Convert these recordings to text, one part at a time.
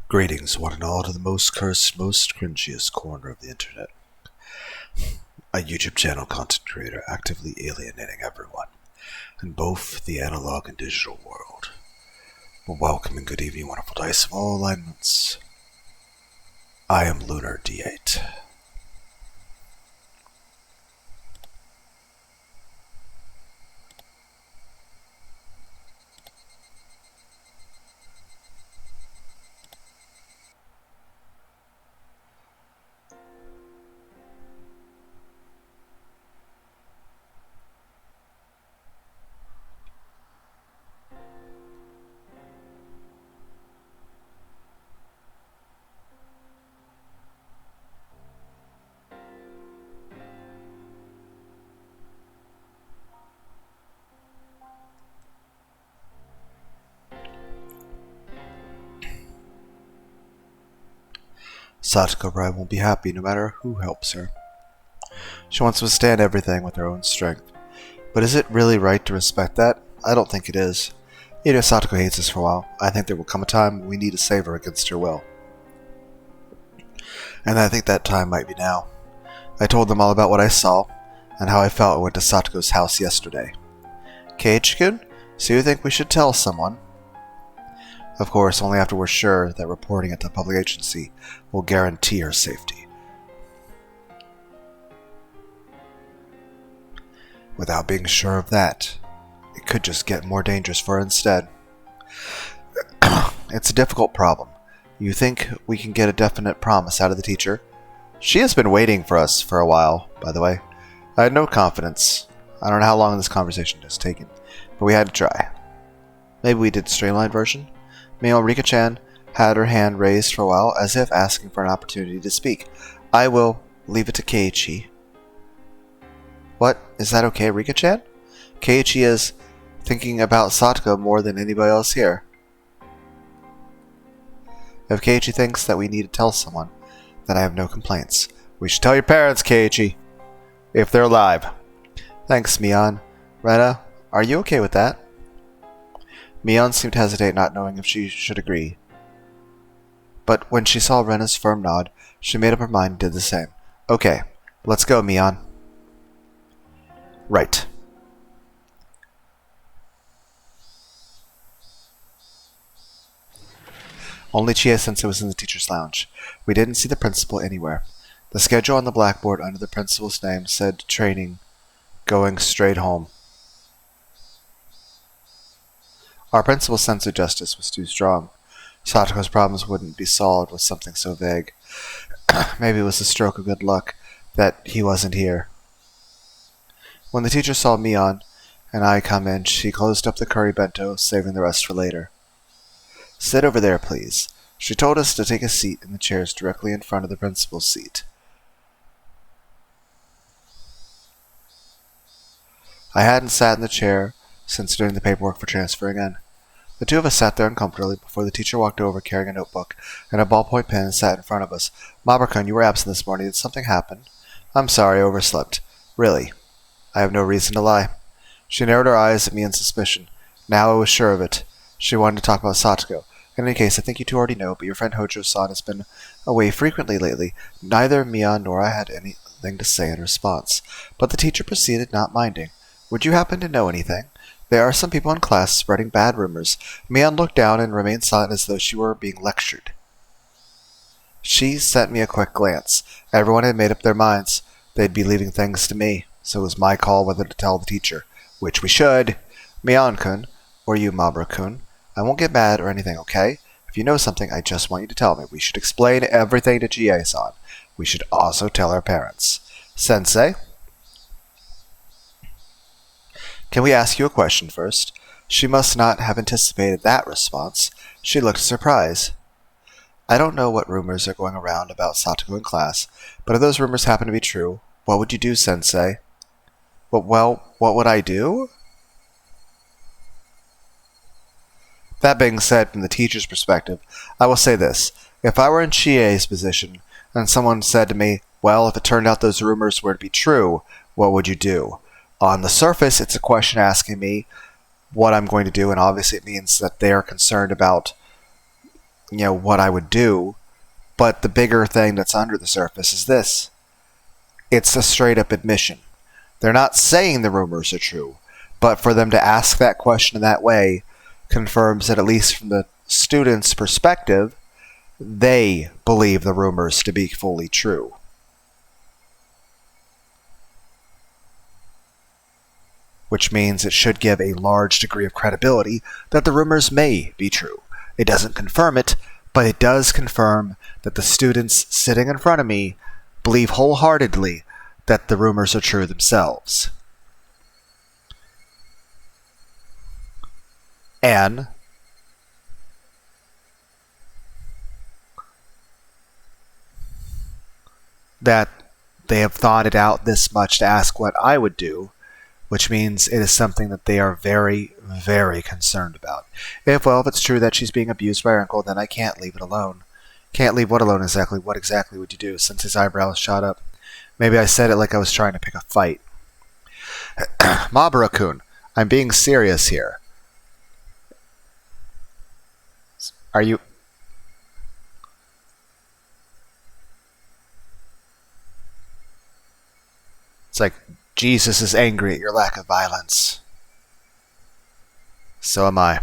Greetings, one and all, to the most cursed, most cringiest corner of the internet. A YouTube channel content creator actively alienating everyone in both the analog and digital world. Well, welcome and good evening, wonderful dice of all alignments. I am Lunar D8. Satoko Bride won't be happy no matter who helps her. She wants to withstand everything with her own strength. But is it really right to respect that? I don't think it is. Even if Satoko hates us for a while, I think there will come a time when we need to save her against her will. And I think that time might be now. I told them all about what I saw, and how I felt when I went to Satoko's house yesterday. Keiichi-kun, so you think we should tell someone? Of course, only after we're sure that reporting it to a public agency will guarantee her safety. Without being sure of that, it could just get more dangerous for her instead. It's a difficult problem. You think we can get a definite promise out of the teacher? She has been waiting for us for a while, by the way. I had no confidence. I don't know how long this conversation has taken, but we had to try. Maybe we did the streamlined version? Meanwhile, Rika-chan had her hand raised for a while, as if asking for an opportunity to speak. I will leave it to Keiichi. What? Is that okay, Rika-chan? Keiichi is thinking about Satoko more than anybody else here. If Keiichi thinks that we need to tell someone, then I have no complaints. We should tell your parents, Keiichi, if they're alive. Thanks, Mion. Rena, are you okay with that? Mion seemed to hesitate, not knowing if she should agree. But when she saw Rena's firm nod, she made up her mind and did the same. Okay, let's go, Mion. Right. Only Chie sensei was in the teacher's lounge. We didn't see the principal anywhere. The schedule on the blackboard under the principal's name said training, going straight home. Our principal's sense of justice was too strong. Satoko's problems wouldn't be solved with something so vague. Maybe it was a stroke of good luck that he wasn't here. When the teacher saw Mion and I come in, she closed up the curry bento, saving the rest for later. Sit over there, please. She told us to take a seat in the chairs directly in front of the principal's seat. I hadn't sat in the chair since doing the paperwork for transferring in. The two of us sat there uncomfortably before the teacher walked over carrying a notebook and a ballpoint pen and sat in front of us. Mabra-kun, you were absent this morning. Did something happen? I'm sorry, I overslept. Really? I have no reason to lie. She narrowed her eyes at me in suspicion. Now I was sure of it. She wanted to talk about Satoko. In any case, I think you two already know, but your friend Hojo-san has been away frequently lately. Neither Mion nor I had anything to say in response. But the teacher proceeded, not minding. Would you happen to know anything? There are some people in class spreading bad rumors. Mion looked down and remained silent as though she were being lectured. She sent me a quick glance. Everyone had made up their minds. They'd be leaving things to me, so it was my call whether to tell the teacher. Which we should. Mion-kun, or you, Mabra-kun, I won't get mad or anything, okay? If you know something, I just want you to tell me. We should explain everything to Chie-san. We should also tell our parents. Sensei? Can we ask you a question first? She must not have anticipated that response. She looked surprised. I don't know what rumors are going around about Satoko in class, but if those rumors happen to be true, what would you do, Sensei? Well, what would I do? That being said, from the teacher's perspective, I will say this. If I were in Chie's position, and someone said to me, well, if it turned out those rumors were to be true, what would you do? On the surface, it's a question asking me what I'm going to do, and obviously it means that they are concerned about what I would do. But the bigger thing that's under the surface is this. It's a straight up admission. They're not saying the rumors are true, but for them to ask that question in that way confirms that, at least from the student's perspective, they believe the rumors to be fully true. Which means it should give a large degree of credibility that the rumors may be true. It doesn't confirm it, but it does confirm that the students sitting in front of me believe wholeheartedly that the rumors are true themselves. And that they have thought it out this much to ask what I would do, which means it is something that they are very, very concerned about. If it's true that she's being abused by her uncle, then I can't leave it alone. Can't leave what alone exactly? What exactly would you do? Since his eyebrows shot up. Maybe I said it like I was trying to pick a fight. Mabara-kun, I'm being serious here. Are you... It's like, Jesus is angry at your lack of violence. So am I.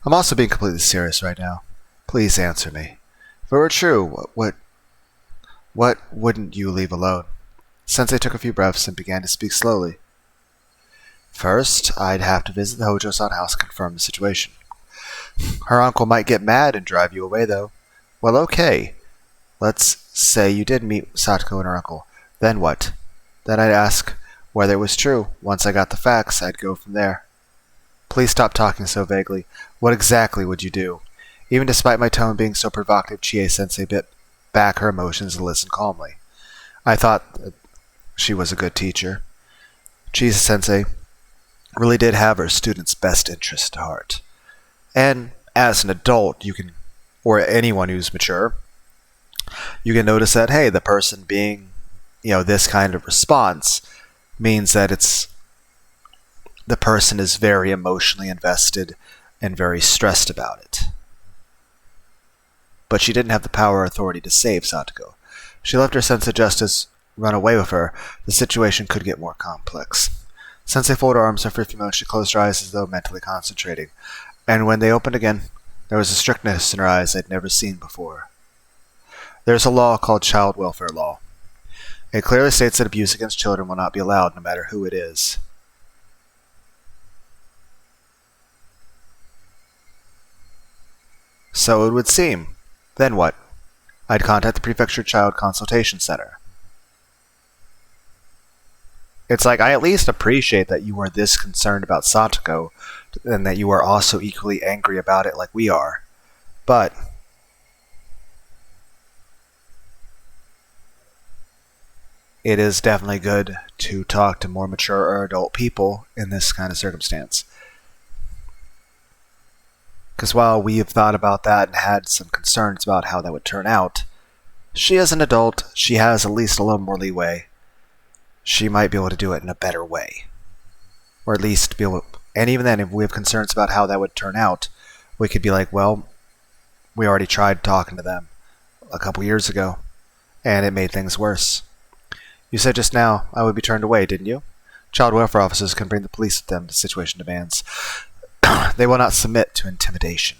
I'm also being completely serious right now. Please answer me. If it were true, what wouldn't you leave alone? Sensei took a few breaths and began to speak slowly. First, I'd have to visit the Hojo-san house and confirm the situation. Her uncle might get mad and drive you away, though. Well, okay. Let's say you did meet Satoko and her uncle. Then what? Then I'd ask whether it was true. Once I got the facts, I'd go from there. Please stop talking so vaguely. What exactly would you do? Even despite my tone being so provocative, Chie-sensei bit back her emotions and listened calmly. I thought that she was a good teacher. Chie-sensei really did have her students' best interest at heart. And as an adult, you can, or anyone who's mature, you can notice that, hey, the person being, this kind of response means that the person is very emotionally invested and very stressed about it. But she didn't have the power or authority to save Satoko. She let her sense of justice run away with her. The situation could get more complex. Sensei folded her arms for a few moments. She closed her eyes as though mentally concentrating. And when they opened again, there was a strictness in her eyes I'd never seen before. There's a law called child welfare law. It clearly states that abuse against children will not be allowed, no matter who it is. So it would seem. Then what? I'd contact the Prefecture Child Consultation Center. It's like, I at least appreciate that you are this concerned about Satoko, and that you are also equally angry about it like we are. But it is definitely good to talk to more mature or adult people in this kind of circumstance. Because while we have thought about that and had some concerns about how that would turn out, she is an adult, she has at least a little more leeway. She might be able to do it in a better way. Or at least be able to, and even then, if we have concerns about how that would turn out, we could be like, well, we already tried talking to them a couple years ago, and it made things worse. You said just now I would be turned away, didn't you? Child welfare officers can bring the police with them if the situation demands. They will not submit to intimidation.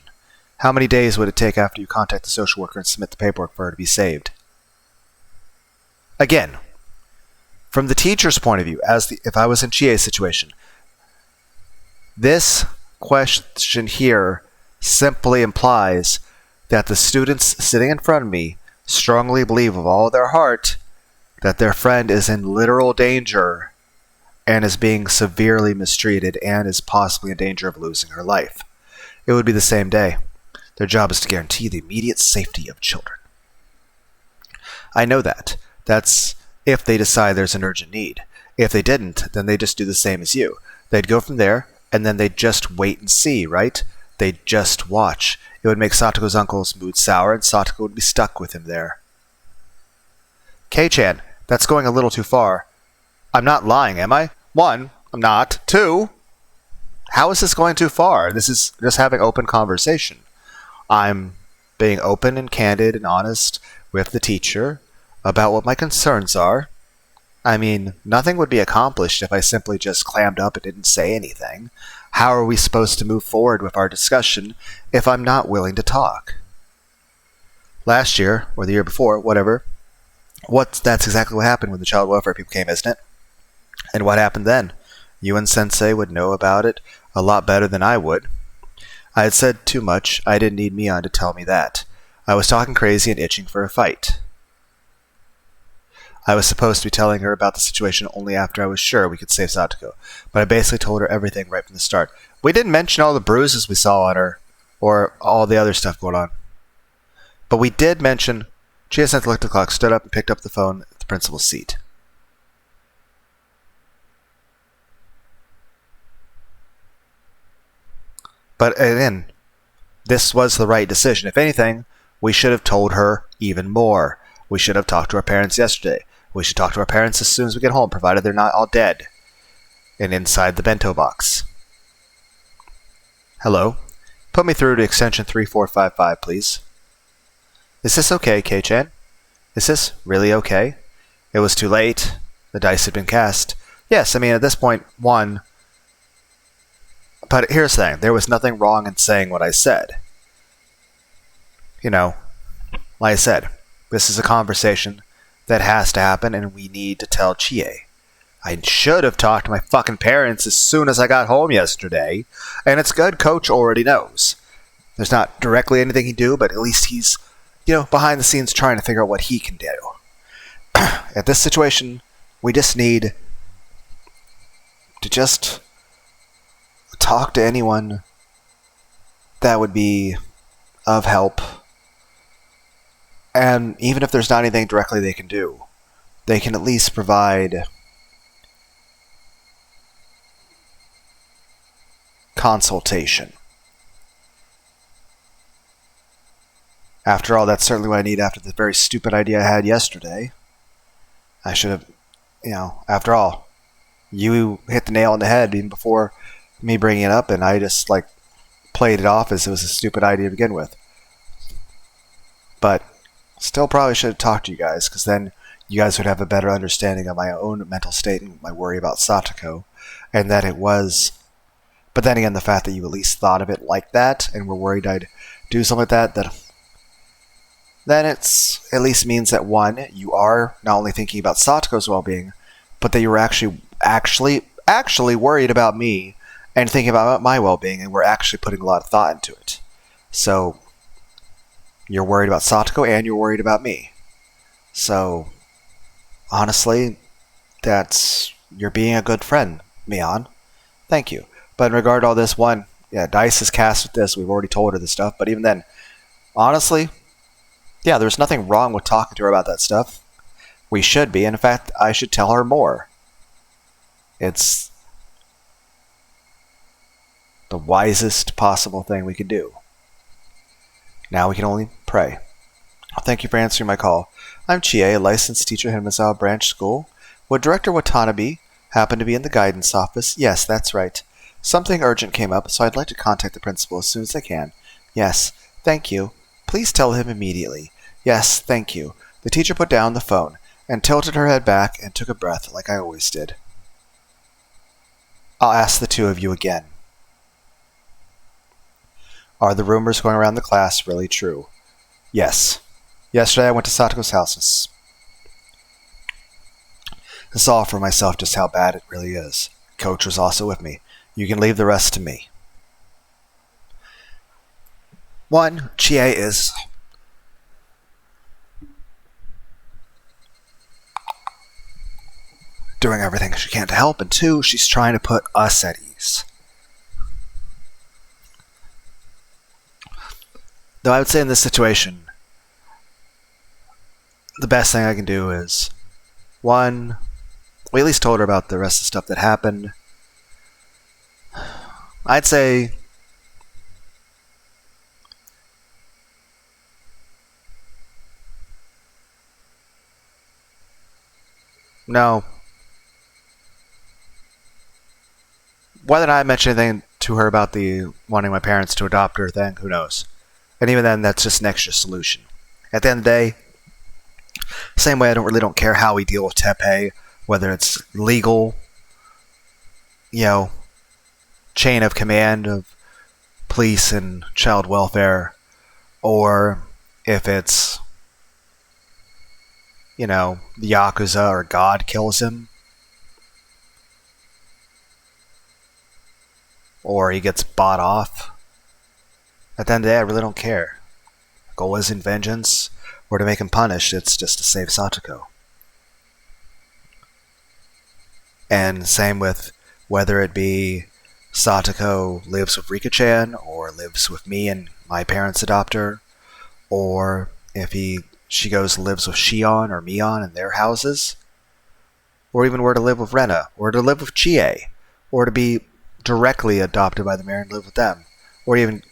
How many days would it take after you contact the social worker and submit the paperwork for her to be saved? Again, from the teacher's point of view, if I was in Chie's situation, this question here simply implies that the students sitting in front of me strongly believe with all their heart that their friend is in literal danger and is being severely mistreated and is possibly in danger of losing her life. It would be the same day. Their job is to guarantee the immediate safety of children. I know that. That's if they decide there's an urgent need. If they didn't, then they'd just do the same as you. They'd go from there, and then they'd just wait and see, right? They'd just watch. It would make Satoko's uncle's mood sour, and Satoko would be stuck with him there. Kei-chan, that's going a little too far. I'm not lying, am I? 1, I'm not. 2, how is this going too far? This is just having open conversation. I'm being open and candid and honest with the teacher about what my concerns are. I mean, nothing would be accomplished if I simply just clammed up and didn't say anything. How are we supposed to move forward with our discussion if I'm not willing to talk? Last year, or the year before, whatever, that's exactly what happened when the child welfare people came, isn't it? And what happened then? You and Sensei would know about it a lot better than I would. I had said too much. I didn't need Mion to tell me that. I was talking crazy and itching for a fight. I was supposed to be telling her about the situation only after I was sure we could save Satoko, but I basically told her everything right from the start. We didn't mention all the bruises we saw on her, or all the other stuff going on. But we did mention... Chie looked at the clock, stood up, and picked up the phone at the principal's seat. But again, this was the right decision. If anything, we should have told her even more. We should have talked to our parents yesterday. We should talk to our parents as soon as we get home, provided they're not all dead and inside the bento box. Hello? Put me through to extension 3455, please. Is this okay, Kei-chan? Is this really okay? It was too late. The dice had been cast. Yes, I mean, at this point, one... But here's the thing. There was nothing wrong in saying what I said. You know, like I said, this is a conversation that has to happen, and we need to tell Chie. I should have talked to my fucking parents as soon as I got home yesterday, and it's good Coach already knows. There's not directly anything he do, but at least he's, behind the scenes trying to figure out what he can do. At this situation, we just need to just talk to anyone that would be of help. And even if there's not anything directly they can do, they can at least provide consultation. After all, that's certainly what I need after the very stupid idea I had yesterday. I should have, after all, you hit the nail on the head even before me bringing it up, and I just, played it off as it was a stupid idea to begin with. But still probably should have talked to you guys, because then you guys would have a better understanding of my own mental state and my worry about Satoko, and that it was... But then again, the fact that you at least thought of it like that, and were worried I'd do something like that then it's at least means that, one, you are not only thinking about Satoko's well-being, but that you were actually worried about me and thinking about my well-being, and we're actually putting a lot of thought into it. So, you're worried about Satoko and you're worried about me. So, honestly, you're being a good friend, Mion. Thank you. But in regard to all this, one, dice is cast with this. We've already told her this stuff. But even then, honestly, there's nothing wrong with talking to her about that stuff. We should be. And in fact, I should tell her more. It's the wisest possible thing we could do. Now we can only pray. Thank you for answering my call. I'm Chie, a licensed teacher at Himazawa Branch School. Would Director Watanabe happen to be in the guidance office? Yes, that's right. Something urgent came up, so I'd like to contact the principal as soon as I can. Yes, thank you. Please tell him immediately. Yes, thank you. The teacher put down the phone and tilted her head back and took a breath like I always did. I'll ask the two of you again. Are the rumors going around the class really true? Yes. Yesterday I went to Satoko's house. I saw for myself just how bad it really is. Coach was also with me. You can leave the rest to me. One, Chie is doing everything she can to help, and two, she's trying to put us at ease. Though I would say in this situation, the best thing I can do is, one, we at least told her about the rest of the stuff that happened. I'd say no. Whether or not I mentioned anything to her about the wanting my parents to adopt her thing, who knows? And even then, that's just an extra solution. At the end of the day, same way I don't care how we deal with Tepe, whether it's legal, chain of command of police and child welfare, or if it's, the Yakuza or God kills him, or he gets bought off. At the end of the day, I really don't care. The goal isn't vengeance or to make him punished, it's just to save Satoko. And same with whether it be Satoko lives with Rika-chan or lives with me and my parents adopt her, or if she goes and lives with Shion or Mion in their houses, or even were to live with Rena, or to live with Chie, or to be directly adopted by the mayor and live with them, or even,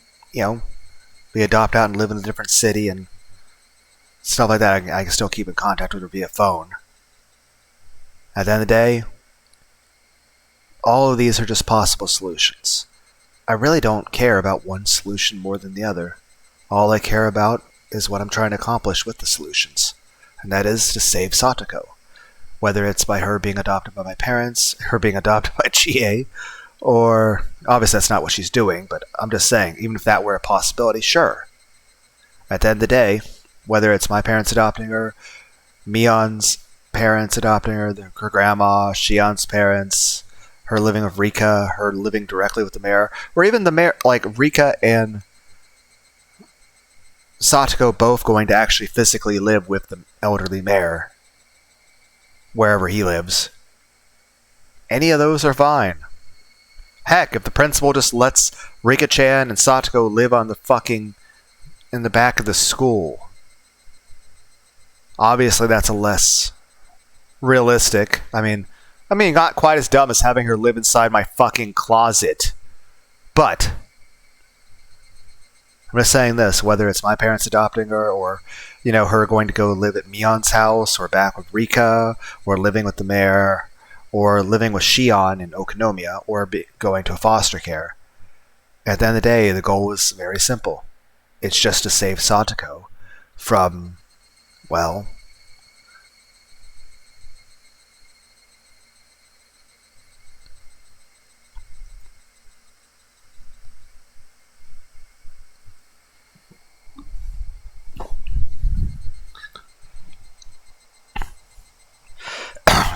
be adopted out and live in a different city and stuff like that. I can still keep in contact with her via phone. At the end of the day, all of these are just possible solutions. I really don't care about one solution more than the other. All I care about is what I'm trying to accomplish with the solutions, and that is to save Satoko. Whether it's by her being adopted by my parents, her being adopted by Chie, or obviously that's not what she's doing, but I'm just saying, even if that were a possibility, sure. At the end of the day, whether it's my parents adopting her, Mion's parents adopting her, her grandma, Shion's parents, her living with Rika, her living directly with the mayor, or even the mayor, like Rika and Satoko both going to actually physically live with the elderly mayor, wherever he lives. Any of those are fine. Heck, if the principal just lets Rika-chan and Satoko live on in the back of the school. Obviously, that's a less realistic. I mean, not quite as dumb as having her live inside my fucking closet. But I'm just saying this, whether it's my parents adopting her or, her going to go live at Mion's house or back with Rika or living with the mayor or living with Shion in Okonomiya or going to a foster care. At the end of the day, the goal is very simple. It's just to save Satoko from, well,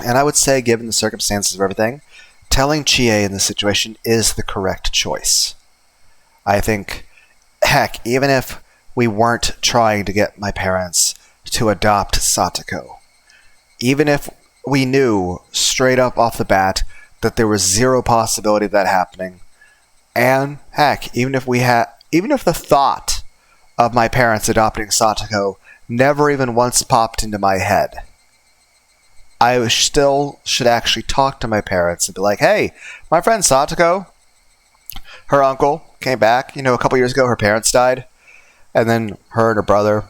and I would say, given the circumstances of everything, telling Chie in this situation is the correct choice. I think, heck, even if we weren't trying to get my parents to adopt Satoko, even if we knew straight up off the bat that there was zero possibility of that happening, and heck, even if the thought of my parents adopting Satoko never even once popped into my head, I still should actually talk to my parents and be like, hey, my friend Satoko, her uncle came back, a couple years ago, her parents died, and then her and her brother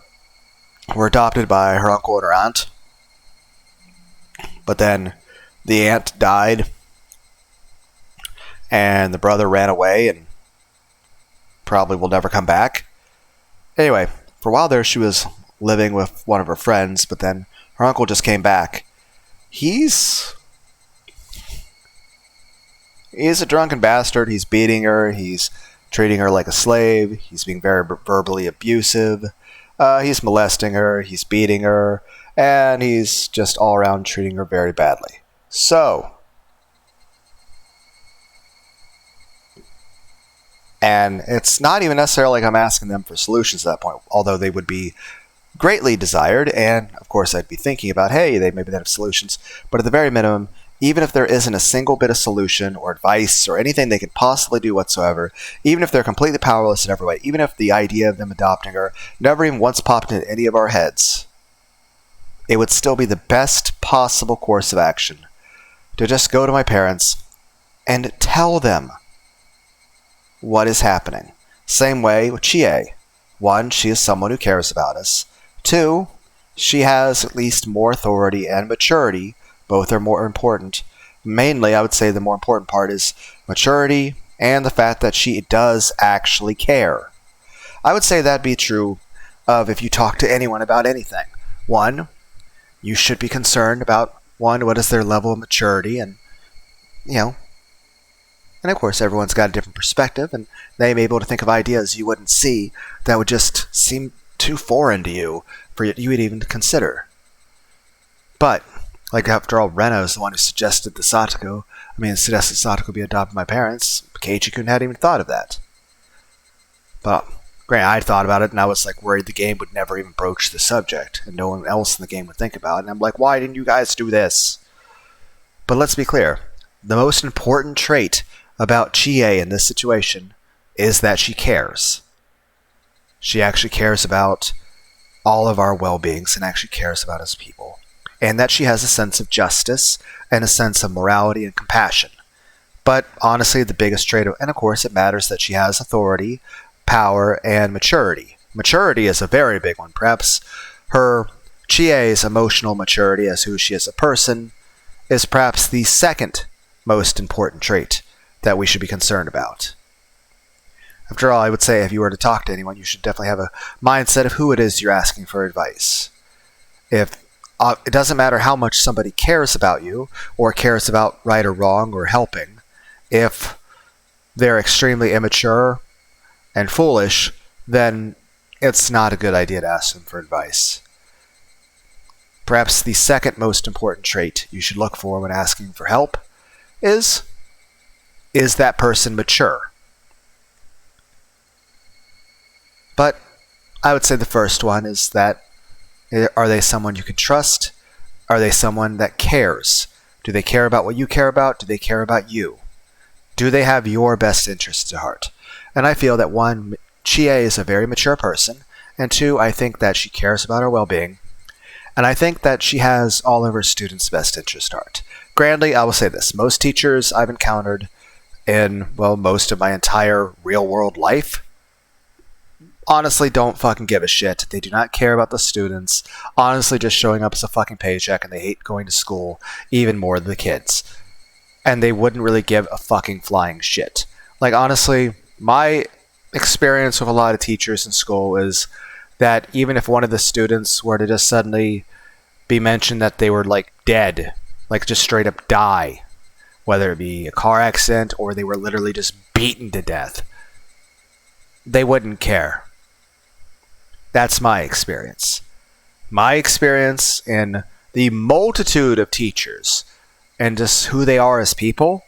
were adopted by her uncle and her aunt. But then the aunt died, and the brother ran away and probably will never come back. Anyway, for a while there, she was living with one of her friends, but then her uncle just came back. He's a drunken bastard. He's beating her. He's treating her like a slave. He's being very verbally abusive. He's molesting her. He's beating her. And he's just all around treating her very badly. So, and it's not even necessarily like I'm asking them for solutions at that point, although they would be greatly desired, and of course I'd be thinking about, hey, maybe they have solutions, but at the very minimum, even if there isn't a single bit of solution or advice or anything they could possibly do whatsoever, even if they're completely powerless in every way, even if the idea of them adopting her never even once popped into any of our heads, it would still be the best possible course of action to just go to my parents and tell them what is happening. Same way with Chie. One, she is someone who cares about us. Two, she has at least more authority and maturity. Both are more important. Mainly, I would say the more important part is maturity and the fact that she does actually care. I would say that'd be true of if you talk to anyone about anything. One, you should be concerned about, one, what is their level of maturity, and, you know, and of course everyone's got a different perspective, and they may be able to think of ideas you wouldn't see that would just seem too foreign to you for you would even consider. But, like, after all, Reno's the one who suggested Satoko be adopted by my parents. Keiichi-kun hadn't even thought of that. But, granted, I'd thought about it, and I was, like, worried the game would never even broach the subject, and no one else in the game would think about it. And I'm like, why didn't you guys do this? But let's be clear. The most important trait about Chie in this situation is that she cares. She actually cares about all of our well-beings and actually cares about us people. And that she has a sense of justice and a sense of morality and compassion. But honestly, the biggest trait, and of course it matters that she has authority, power, and maturity. Maturity is a very big one. Perhaps her Chie's emotional maturity as who she is a person is perhaps the second most important trait that we should be concerned about. After all, I would say if you were to talk to anyone, you should definitely have a mindset of who it is you're asking for advice. If it doesn't matter how much somebody cares about you, or cares about right or wrong, or helping, if they're extremely immature and foolish, then it's not a good idea to ask them for advice. Perhaps the second most important trait you should look for when asking for help is that person mature? But I would say the first one is that, are they someone you can trust? Are they someone that cares? Do they care about what you care about? Do they care about you? Do they have your best interests at heart? And I feel that one, Chie is a very mature person, and two, I think that she cares about our well-being, and I think that she has all of her students' best interest at heart. Grandly, I will say this. Most teachers I've encountered in, well, most of my entire real-world life honestly don't fucking give a shit. They do not care about the students. Honestly, just showing up as a fucking paycheck, and they hate going to school even more than the kids. And they wouldn't really give a fucking flying shit. Like, honestly, my experience with a lot of teachers in school is that even if one of the students were to just suddenly be mentioned that they were, like, dead, like just straight up die, whether it be a car accident or they were literally just beaten to death, they wouldn't care. That's my experience. My experience in the multitude of teachers and just who they are as people,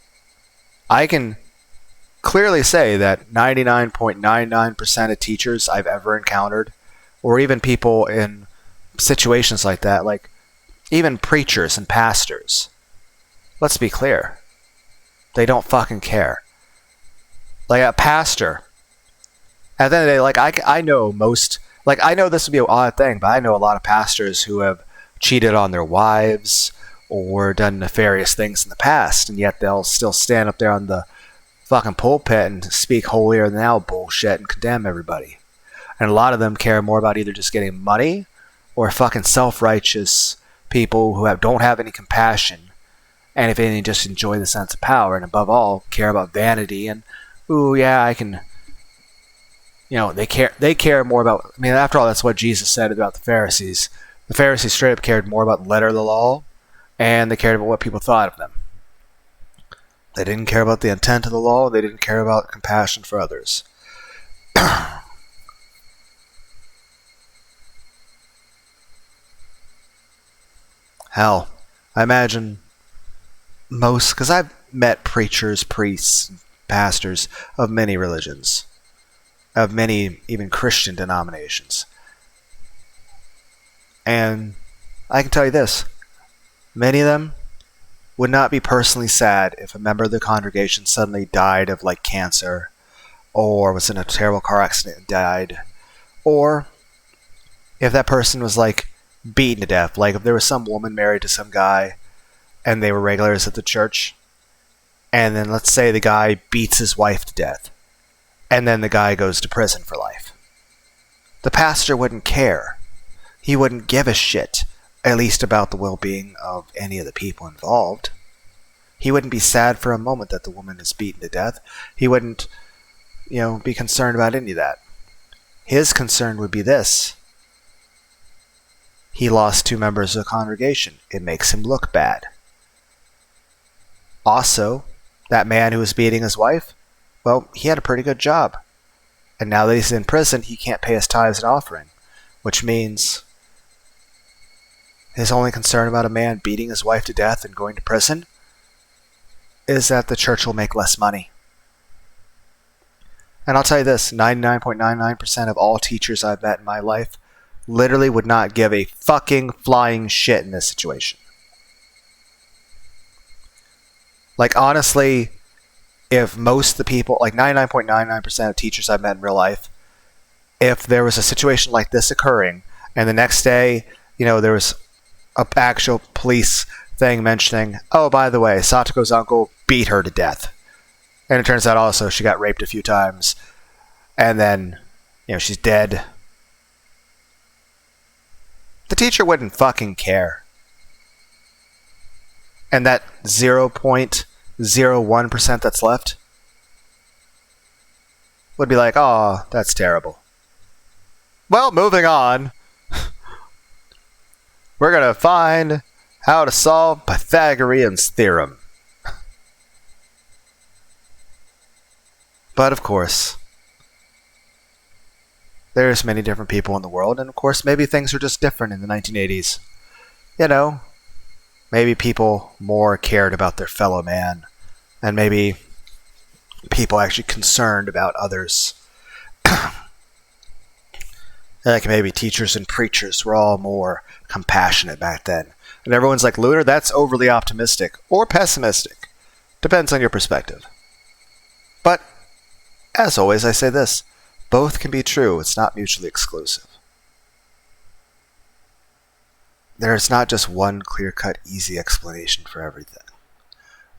I can clearly say that 99.99% of teachers I've ever encountered, or even people in situations like that, like even preachers and pastors, let's be clear, they don't fucking care. Like a pastor, at the end of the day, like I know most, like I know this would be an odd thing, but I know a lot of pastors who have cheated on their wives or done nefarious things in the past, and yet they'll still stand up there on the fucking pulpit and speak holier than thou bullshit and condemn everybody. And a lot of them care more about either just getting money or fucking self-righteous people who don't have any compassion, and if anything, just enjoy the sense of power, and above all, care about vanity and, ooh, yeah, I can, they care more about, I mean, after all, that's what Jesus said about the Pharisees. The Pharisees straight up cared more about the letter of the law, and they cared about what people thought of them. They didn't care about the intent of the law, they didn't care about compassion for others. Hell, I imagine most, because I've met preachers, priests, pastors of many religions, of many even Christian denominations. And I can tell you this, many of them would not be personally sad if a member of the congregation suddenly died of like cancer, or was in a terrible car accident and died, or if that person was like beaten to death. Like if there was some woman married to some guy and they were regulars at the church, and then let's say the guy beats his wife to death, and then the guy goes to prison for life. The pastor wouldn't care. He wouldn't give a shit, at least about the well-being of any of the people involved. He wouldn't be sad for a moment that the woman is beaten to death. He wouldn't, be concerned about any of that. His concern would be this. He lost 2 members of the congregation. It makes him look bad. Also, that man who was beating his wife, well, he had a pretty good job. And now that he's in prison, he can't pay his tithes and offering, which means his only concern about a man beating his wife to death and going to prison is that the church will make less money. And I'll tell you this, 99.99% of all teachers I've met in my life literally would not give a fucking flying shit in this situation. Like, honestly, if most of the people, like 99.99% of teachers I've met in real life, if there was a situation like this occurring, and the next day, there was an actual police thing mentioning, oh, by the way, Satoko's uncle beat her to death. And it turns out also she got raped a few times. And then, she's dead. The teacher wouldn't fucking care. And that 0.01% that's left would be like, oh, that's terrible. Well, moving on. We're going to find how to solve Pythagorean's theorem. But of course, there's many different people in the world, and of course maybe things are just different in the 1980s. Maybe people more cared about their fellow man, and maybe people actually concerned about others. Like maybe teachers and preachers were all more compassionate back then. And everyone's like, Lunar, that's overly optimistic or pessimistic. Depends on your perspective. But as always, I say this. Both can be true. It's not mutually exclusive. There's not just one clear-cut, easy explanation for everything.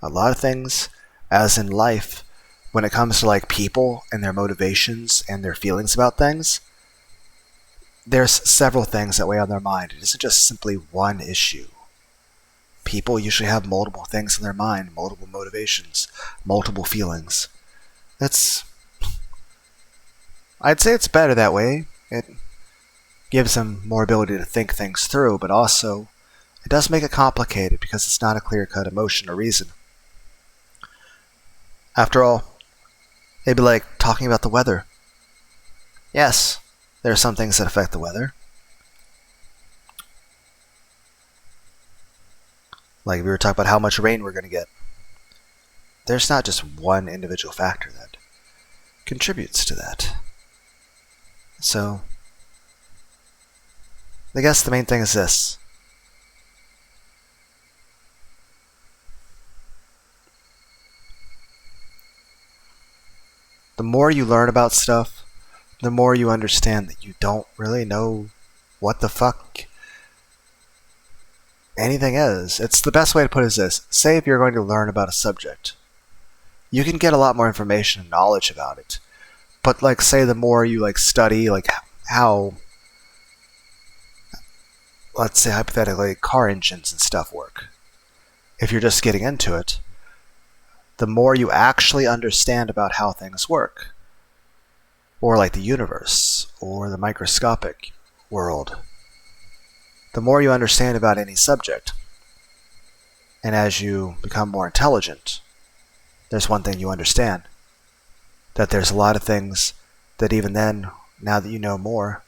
A lot of things, as in life, when it comes to like people and their motivations and their feelings about things, there's several things that weigh on their mind. It isn't just simply one issue. People usually have multiple things in their mind, multiple motivations, multiple feelings. I'd say it's better that way. It gives them more ability to think things through, but also it does make it complicated because it's not a clear-cut emotion or reason. After all, it'd be like talking about the weather. Yes, there are some things that affect the weather. Like if we were talking about how much rain we're going to get. There's not just one individual factor that contributes to that. So, I guess the main thing is this. The more you learn about stuff, the more you understand that you don't really know what the fuck anything is. It's the best way to put it is this. Say if you're going to learn about a subject, you can get a lot more information and knowledge about it. But like say the more you like study like how, let's say hypothetically, car engines and stuff work. If you're just getting into it, the more you actually understand about how things work. Or like the universe, or the microscopic world. The more you understand about any subject, and as you become more intelligent, there's one thing you understand. That there's a lot of things that even then, now that you know more,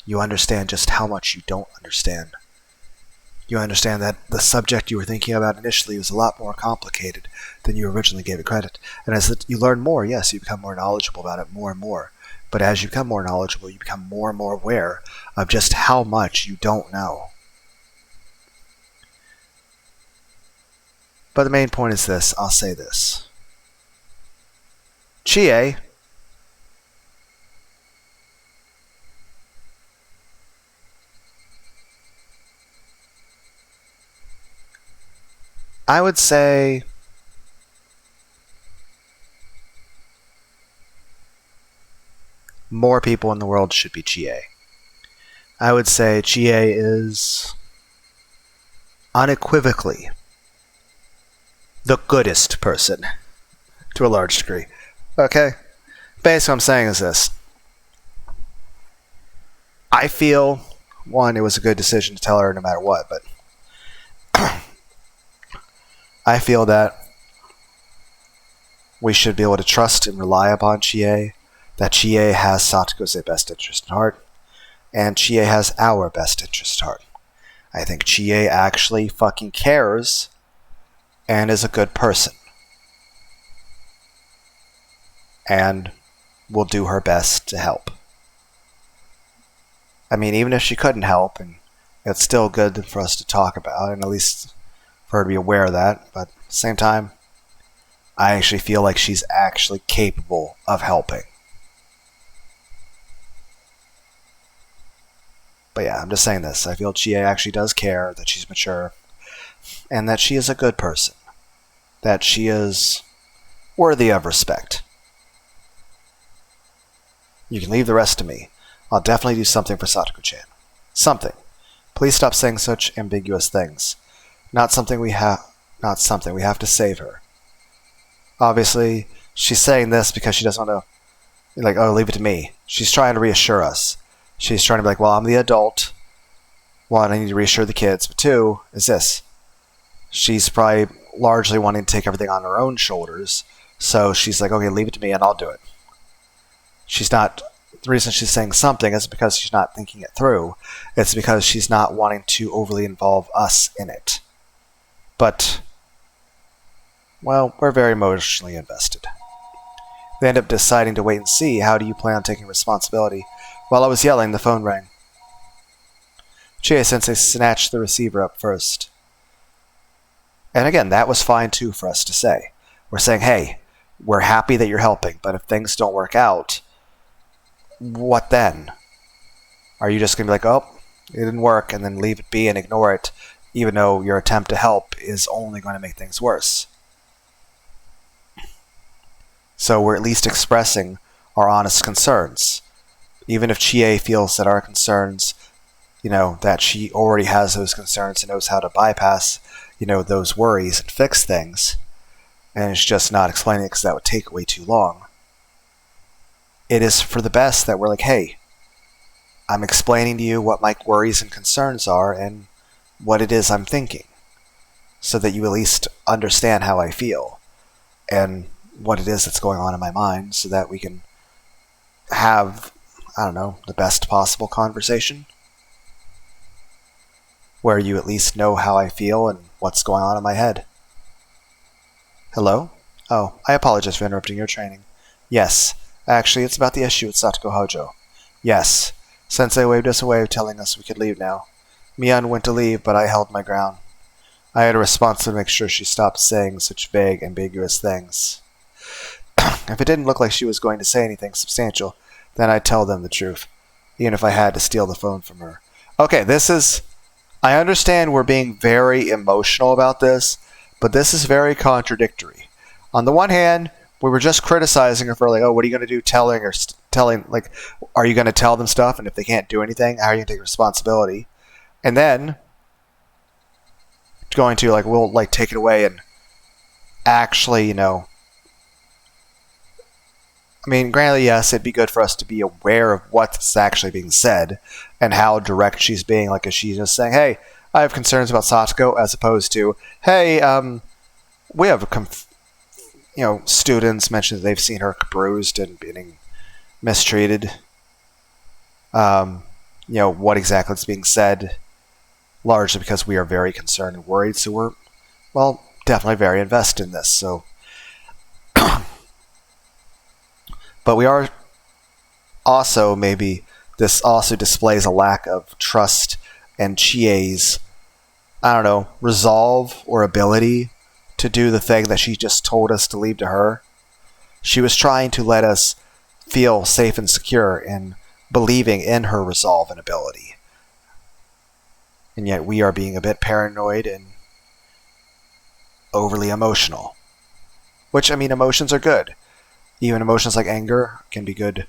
you understand just how much you don't understand. You understand that the subject you were thinking about initially was a lot more complicated than you originally gave it credit. And as you learn more, yes, you become more knowledgeable about it more and more. But as you become more knowledgeable, you become more and more aware of just how much you don't know. But the main point is this. I'll say this. Chie I would say more people in the world should be chie. I would say chie is unequivocally the goodest person to a large degree. Okay? Basically what I'm saying is this. I feel, one, it was a good decision to tell her no matter what, but I feel that we should be able to trust and rely upon Chie, that Chie has Satoko's best interest at heart, and Chie has our best interest at heart. I think Chie actually fucking cares and is a good person. And will do her best to help. I mean, even if she couldn't help, and it's still good for us to talk about, and at least for her to be aware of that, but at the same time, I actually feel like she's actually capable of helping. But yeah, I'm just saying this. I feel Chie actually does care, that she's mature, and that she is a good person. That she is worthy of respect. You can leave the rest to me. I'll definitely do something for Satoko-chan. Something. Please stop saying such ambiguous things. Not something we have to save her. Obviously, she's saying this because she doesn't want to, like, oh, leave it to me. She's trying to reassure us. She's trying to be like, well, I'm the adult. One, I need to reassure the kids. But two, is this. She's probably largely wanting to take everything on her own shoulders. So she's like, okay, leave it to me and I'll do it. She's not, the reason she's saying something isn't because she's not thinking it through. It's because she's not wanting to overly involve us in it. But, well, we're very emotionally invested. They end up deciding to wait and see. How do you plan on taking responsibility? While I was yelling, the phone rang. Chie-sensei snatched the receiver up first. And again, that was fine too for us to say. We're saying, hey, we're happy that you're helping, but if things don't work out, what then? Are you just going to be like, oh, it didn't work, and then leave it be and ignore it, even though your attempt to help is only going to make things worse? So we're at least expressing our honest concerns. Even if Chie feels that our concerns, that she already has those concerns and knows how to bypass, those worries and fix things, and it's just not explaining it because that would take way too long. It is for the best that we're like, hey, I'm explaining to you what my worries and concerns are and what it is I'm thinking, so that you at least understand how I feel and what it is that's going on in my mind, so that we can have, the best possible conversation where you at least know how I feel and what's going on in my head. Hello? Oh, I apologize for interrupting your training. Yes, actually, it's about the issue with Satoko Hojo. Yes, Sensei waved us away, telling us we could leave now. Mian went to leave, but I held my ground. I had a response to make sure she stopped saying such vague, ambiguous things. If it didn't look like she was going to say anything substantial, then I'd tell them the truth, even if I had to steal the phone from her. Okay, I understand we're being very emotional about this, but this is very contradictory. On the one hand, we were just criticizing her for like, oh, what are you going to do telling, are you going to tell them stuff? And if they can't do anything, how are you going to take responsibility? And then going to we'll take it away and actually, granted, yes, it'd be good for us to be aware of what's actually being said and how direct she's being. Like, is she just saying, hey, I have concerns about Satoko, as opposed to, hey, we have, students mentioned that they've seen her bruised and being mistreated. What exactly is being said, largely because we are very concerned and worried, so we're, well, definitely very invested in this, so... But we are also, maybe, this also displays a lack of trust and Chie's, resolve or ability to do the thing that she just told us to leave to her. She was trying to let us feel safe and secure in believing in her resolve and ability. And yet we are being a bit paranoid and overly emotional. Which, emotions are good. Even emotions like anger can be good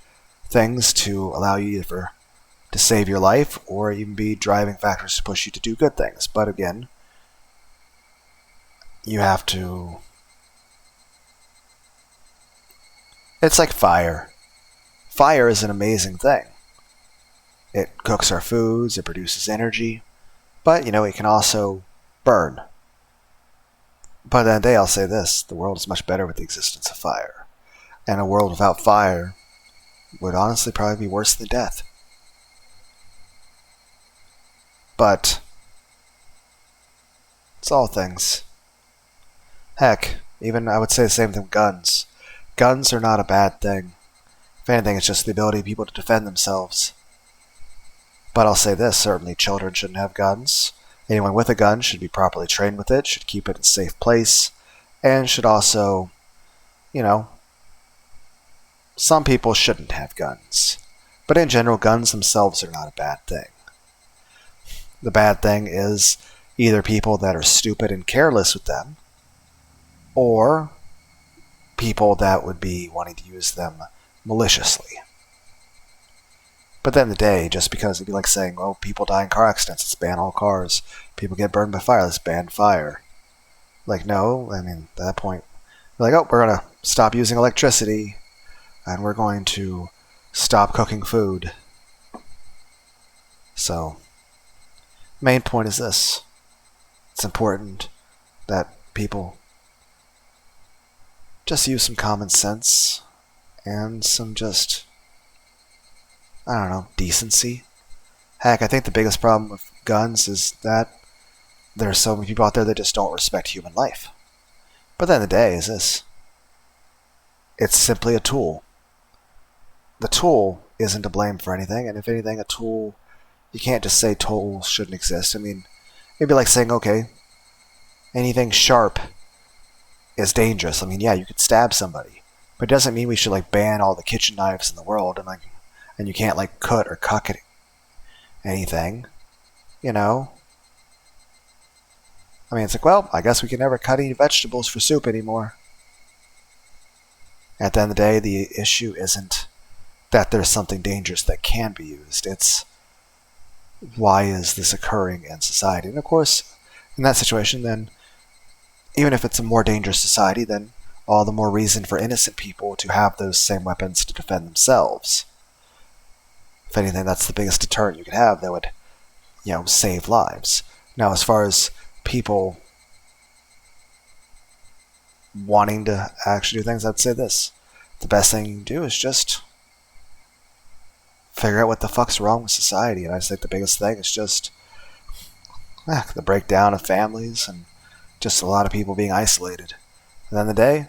things to allow you either to save your life or even be driving factors to push you to do good things. But again, you have to... It's like fire. Fire is an amazing thing. It cooks our foods, it produces energy, but, it can also burn. But then I'll say this, the world is much better with the existence of fire. And a world without fire would honestly probably be worse than death. But it's all things. Heck, even I would say the same thing with guns. Guns are not a bad thing. If anything, it's just the ability of people to defend themselves. But I'll say this, certainly children shouldn't have guns. Anyone with a gun should be properly trained with it, should keep it in a safe place, and should also, some people shouldn't have guns. But in general, guns themselves are not a bad thing. The bad thing is either people that are stupid and careless with them, or people that would be wanting to use them maliciously. But then the day, just because it'd be like saying, oh, people die in car accidents, let's ban all cars. People get burned by fire, let's ban fire. Like, no, at that point, we're like, oh, we're going to stop using electricity, and we're going to stop cooking food. So, main point is this. It's important that people just use some common sense and some just, decency. Heck, I think the biggest problem with guns is that there are so many people out there that just don't respect human life. But then the day is this. It's simply a tool. The tool isn't to blame for anything, and if anything, a tool, you can't just say tools shouldn't exist. It'd be like saying, okay, anything sharp is dangerous. Yeah, you could stab somebody, but it doesn't mean we should ban all the kitchen knives in the world and you can't cut or cuck at anything, it's like, well, I guess we can never cut any vegetables for soup anymore. At the end of the day, the issue isn't that there's something dangerous that can be used. It's why is this occurring in society? And of course, in that situation, then, even if it's a more dangerous society, then all the more reason for innocent people to have those same weapons to defend themselves. If anything, that's the biggest deterrent you could have that would, save lives. Now, as far as people wanting to actually do things, I'd say this. The best thing you can do is just figure out what the fuck's wrong with society. And I just think the biggest thing is just the breakdown of families and just a lot of people being isolated. At the end of the day,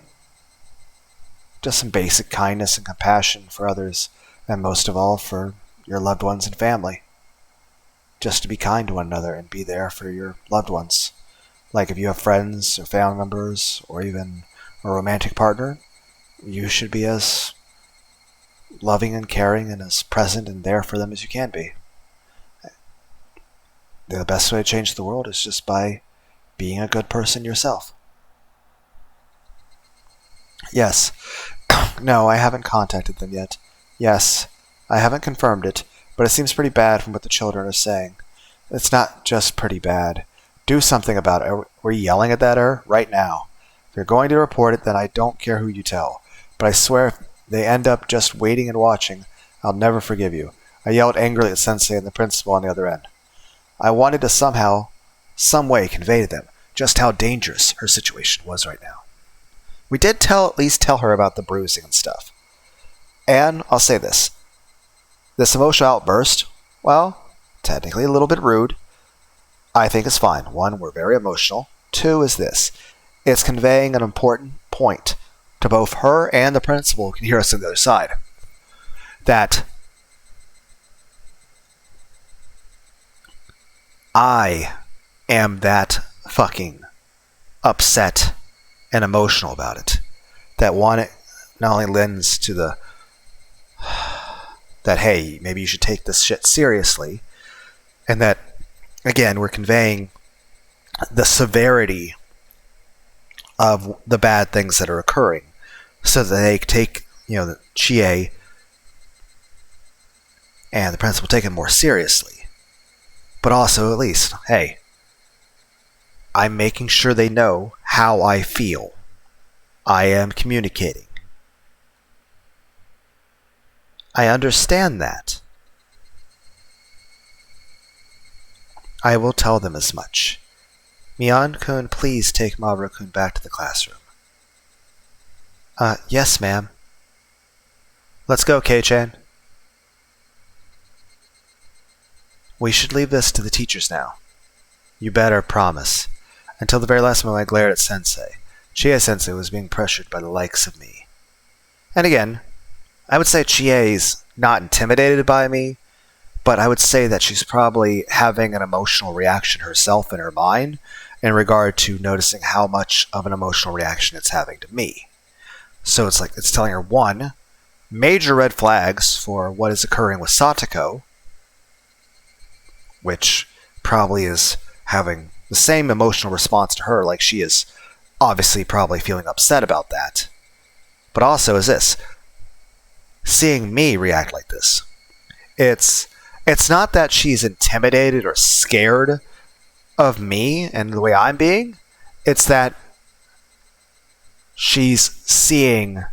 just some basic kindness and compassion for others, and most of all for your loved ones and family. Just to be kind to one another and be there for your loved ones. Like if you have friends or family members or even a romantic partner, you should be as loving and caring and as present and there for them as you can be. The best way to change the world is just by being a good person yourself. Yes. No, I haven't contacted them yet. Yes, I haven't confirmed it, but it seems pretty bad from what the children are saying. It's not just pretty bad. Do something about it. We're yelling at that right now. If you're going to report it, then I don't care who you tell. But I swear if they end up just waiting and watching, I'll never forgive you. I yelled angrily at Sensei and the principal on the other end. I wanted to somehow, some way convey to them just how dangerous her situation was right now. We did at least tell her about the bruising and stuff. And I'll say this. This emotional outburst, well, technically a little bit rude, I think is fine. One, we're very emotional. Two is this. It's conveying an important point to both her and the principal who can hear us on the other side. That I am that fucking upset and emotional about it. That one, it not only lends to the that, hey, maybe you should take this shit seriously, and that, again, we're conveying the severity of the bad things that are occurring so that they take, the chie and the principal take it more seriously. But also, at least, hey, I'm making sure they know how I feel. I am communicating. I understand that. I will tell them as much. Mion-kun, please take Mamoru-kun back to the classroom. Yes, ma'am. Let's go, Kei-chan. We should leave this to the teachers now. You better promise. Until the very last moment I glared at Sensei. Chie-sensei was being pressured by the likes of me. And again, I would say Chie's not intimidated by me, but I would say that she's probably having an emotional reaction herself in her mind in regard to noticing how much of an emotional reaction it's having to me. So it's like it's telling her, one, major red flags for what is occurring with Satoko, which probably is having the same emotional response to her, like she is obviously probably feeling upset about that. But also is this, seeing me react like this. It's not that she's intimidated or scared of me and the way I'm being. It's that she's seeing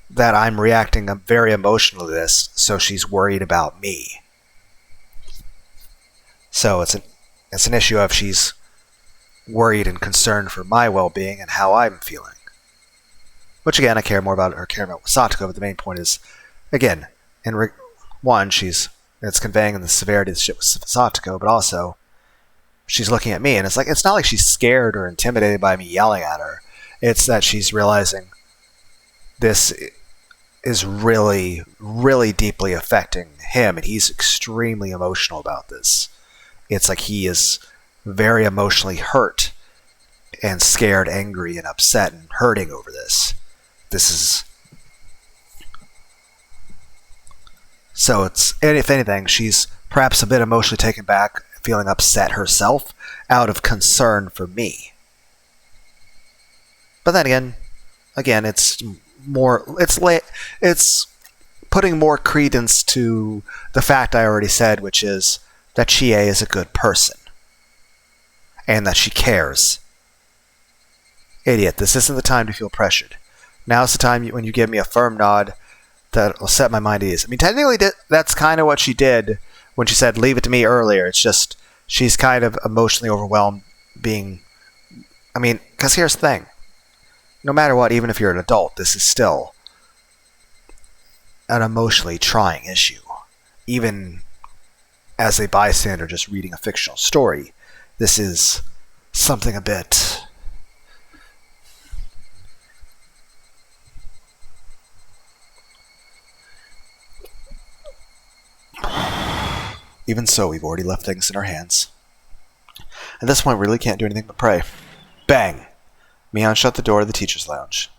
that I'm reacting very emotional to this, so she's worried about me. So it's an issue of she's worried and concerned for my well-being and how I'm feeling. Which again, I care more about her caring about Satoko, but the main point is, again, one, it's conveying the severity of the shit with Satoko, but also she's looking at me, and it's not like she's scared or intimidated by me yelling at her. It's that she's realizing this is really, really deeply affecting him, and he's extremely emotional about this. It's like he is very emotionally hurt and scared, angry, and upset and hurting over this. So and if anything, she's perhaps a bit emotionally taken back, feeling upset herself out of concern for me. But then again, it's putting more credence to the fact I already said, which is that Chie is a good person and that she cares. Idiot, this isn't the time to feel pressured. Now's the time when you give me a firm nod that will set my mind at ease. I mean, technically, that's kind of what she did when she said, leave it to me earlier. It's just, she's kind of emotionally overwhelmed because here's the thing. No matter what, even if you're an adult, this is still an emotionally trying issue. Even as a bystander just reading a fictional story, this is something a bit... Even so, we've already left things in our hands. At this point, we really can't do anything but pray. Bang! Mion shut the door of the teacher's lounge.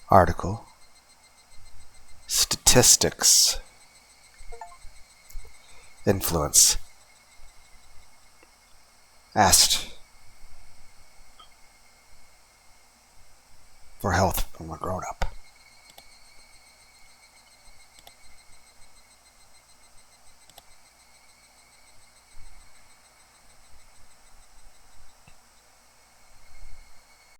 Article. Statistics. Influence. Asked for health from a grown-up.